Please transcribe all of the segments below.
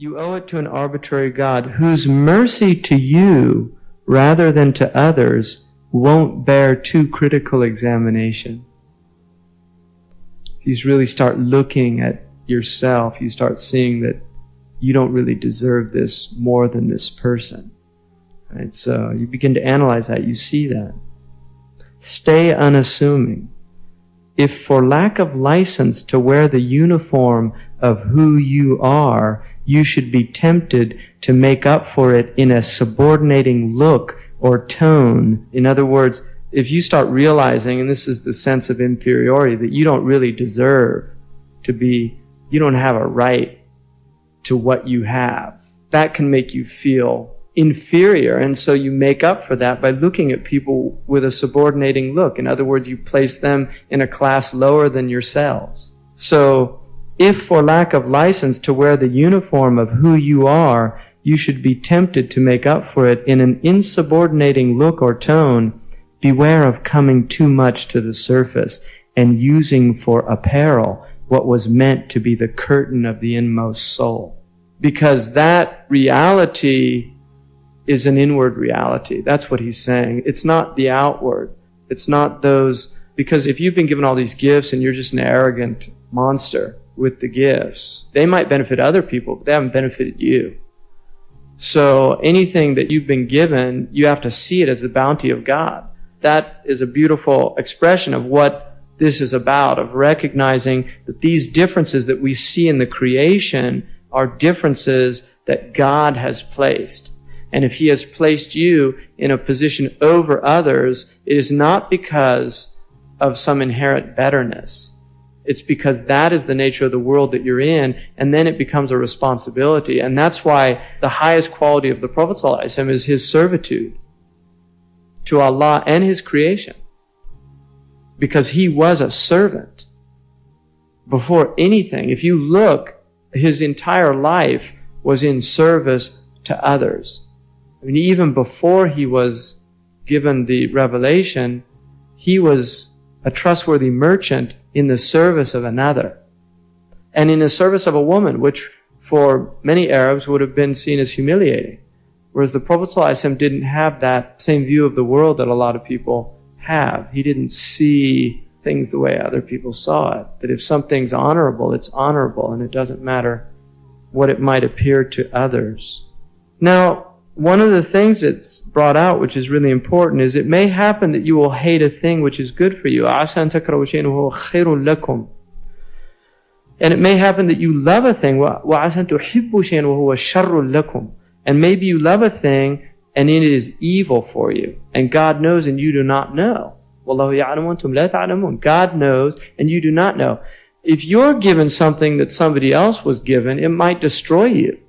You owe it to an arbitrary God whose mercy to you, rather than to others, won't bear too critical examination. You really start looking at yourself, you start seeing that you don't really deserve this more than this person. Right? So you begin to analyze that, you see that. Stay unassuming. If for lack of license to wear the uniform of who you are, you should be tempted to make up for it in a subordinating look or tone. In other words, if you start realizing, and this is the sense of inferiority, that you don't really deserve to be, you don't have a right to what you have, that can make you feel inferior. And so you make up for that by looking at people with a subordinating look. In other words, you place them in a class lower than yourselves. So, if for lack of license to wear the uniform of who you are, you should be tempted to make up for it in an insubordinating look or tone, beware of coming too much to the surface and using for apparel what was meant to be the curtain of the inmost soul. Because that reality is an inward reality. That's what he's saying. It's not the outward. It's not those, because if you've been given all these gifts and you're just an arrogant monster with the gifts, they might benefit other people, but they haven't benefited you. So anything that you've been given, you have to see it as the bounty of God. That is a beautiful expression of what this is about, of recognizing that these differences that we see in the creation are differences that God has placed. And if He has placed you in a position over others, it is not because of some inherent betterness. It's because that is the nature of the world that you're in, and then it becomes a responsibility. And that's why the highest quality of the Prophet ﷺ is his servitude to Allah and His creation. Because he was a servant before anything. If you look, his entire life was in service to others. I mean, even before he was given the revelation, he was a trustworthy merchant in the service of another. And in the service of a woman, which for many Arabs would have been seen as humiliating. Whereas the Prophet ﷺ didn't have that same view of the world that a lot of people have. He didn't see things the way other people saw it. That if something's honorable, it's honorable, and it doesn't matter what it might appear to others. Now, one of the things that's brought out, which is really important, is it may happen that you will hate a thing which is good for you. And it may happen that you love a thing. And maybe you love a thing and it is evil for you. And God knows and you do not know. God knows and you do not know. If you're given something that somebody else was given, it might destroy you.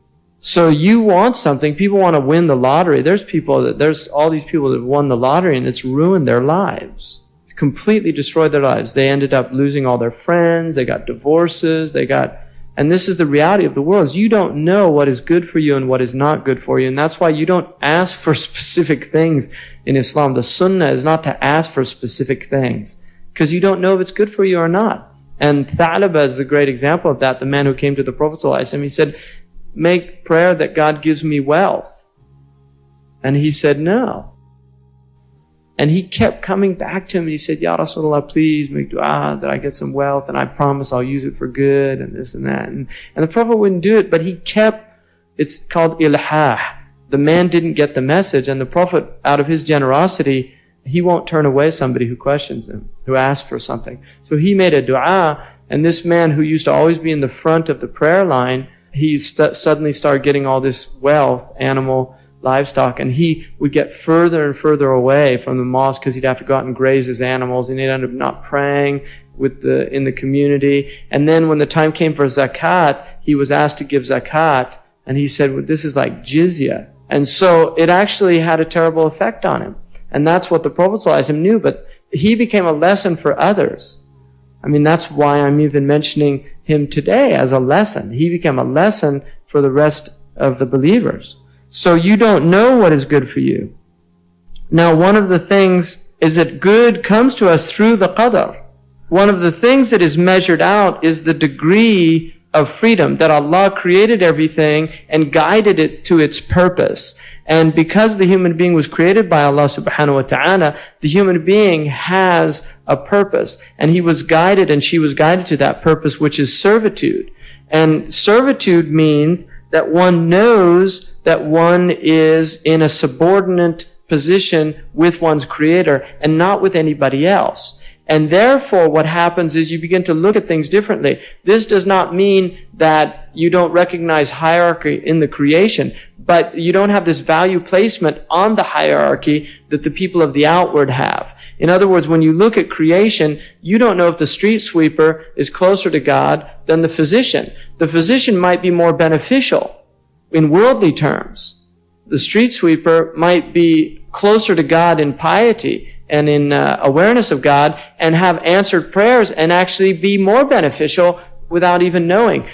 So you want something, people want to win the lottery. There's all these people that have won the lottery and it's ruined their lives. Completely destroyed their lives. They ended up losing all their friends, they got divorces, and this is the reality of the world. Is you don't know what is good for you and what is not good for you. And that's why you don't ask for specific things in Islam. The sunnah is not to ask for specific things, because you don't know if it's good for you or not. And Tha'laba is a great example of that. The man who came to the Prophet ﷺ, he said, make prayer that God gives me wealth. And he said, no. And he kept coming back to him and he said, Ya Rasulullah, please make dua that I get some wealth and I promise I'll use it for good and this and that. And the Prophet wouldn't do it, but he kept, it's called ilhah. The man didn't get the message, and the Prophet, out of his generosity, he won't turn away somebody who questions him, who asks for something. So he made a dua, and this man who used to always be in the front of the prayer line, he suddenly started getting all this wealth, animal, livestock, and he would get further and further away from the mosque because he'd have to go out and graze his animals, and he'd end up not praying in the community. And then when the time came for zakat, he was asked to give zakat, and he said, well, this is like jizya. And so it actually had a terrible effect on him. And that's what the Prophet ﷺ knew, but he became a lesson for others. I mean, that's why I'm even mentioning him today as a lesson. He became a lesson for the rest of the believers. So you don't know what is good for you. Now, one of the things is that good comes to us through the qadr. One of the things that is measured out is the degree of freedom, that Allah created everything and guided it to its purpose. And because the human being was created by Allah subhanahu wa ta'ala, the human being has a purpose. And he was guided, and she was guided to that purpose, which is servitude. And servitude means that one knows that one is in a subordinate position with one's creator and not with anybody else. And therefore, what happens is you begin to look at things differently. This does not mean that you don't recognize hierarchy in the creation, but you don't have this value placement on the hierarchy that the people of the outward have. In other words, when you look at creation, you don't know if the street sweeper is closer to God than the physician. The physician might be more beneficial in worldly terms. The street sweeper might be closer to God in piety and in awareness of God, and have answered prayers and actually be more beneficial without even knowing.